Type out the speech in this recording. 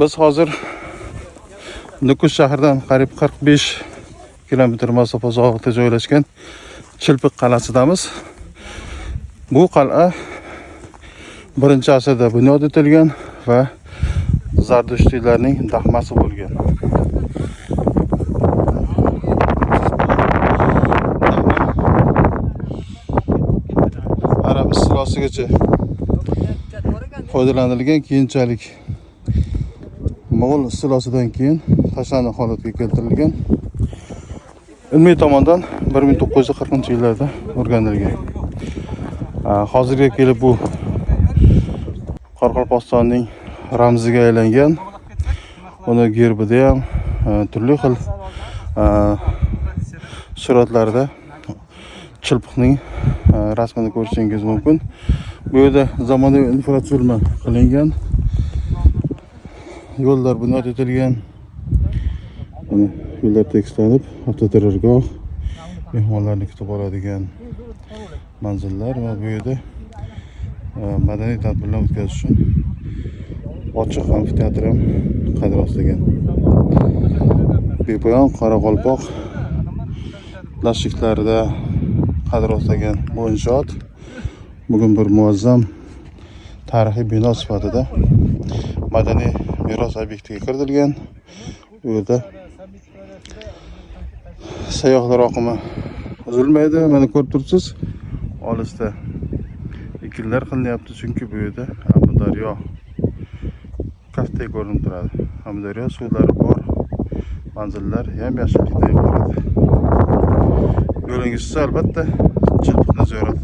Biz hozir Nukus shahridan qariyb 45 kilometr masofa uzoqlikda joylashgan Chilpiq qal'asidamiz. Bu qal'a 1-asrda bunyod etilgan va Zardushtiylarning dahmasi bo'lgan. Arab istilosigacha foydalanilgan, keyinchalik Mo'g'ul istilosidan keyin tashlandiq holatga keltirilgan. Ilmiy tomondan 1940-yillarda o'rganilgan. Hozirga kelib bu Qoraqalpog'istonning ramziga aylangan. Uni gerbida ham turli xil suratlarda Chilpiqning rasmini ko'rishingiz mumkin. Bu yerda zamonaviy infratuzilma qilingan. Yo'llar bunyod etilgan. Yo'llar tekislanib, avtoturargoh, mehmonlarni kutib oladigan manzillar va bu yerda madaniy tadbirlar o'tkazish uchun ochiq amfiteatr ham qad rostlagan. Bepoyon Qoraqalpoq plastiklarida qad rostlagan bu inshoot bugun bir muazzam tarixiy bino sifatida madaniy meros obyektiga kiritilgan. Bu yerda sayyohlar oqimi uzilmaydi. Mana ko'rib turibsiz, olisda ekinlar qilinyapti, chunki bu yerda Amudaryo kaftdek ko'rinib turadi. Amudaryo suvlari bor, manzillar yam-yashillikda iborat. Yo'lingiz albatta Chilpiqni ziyorat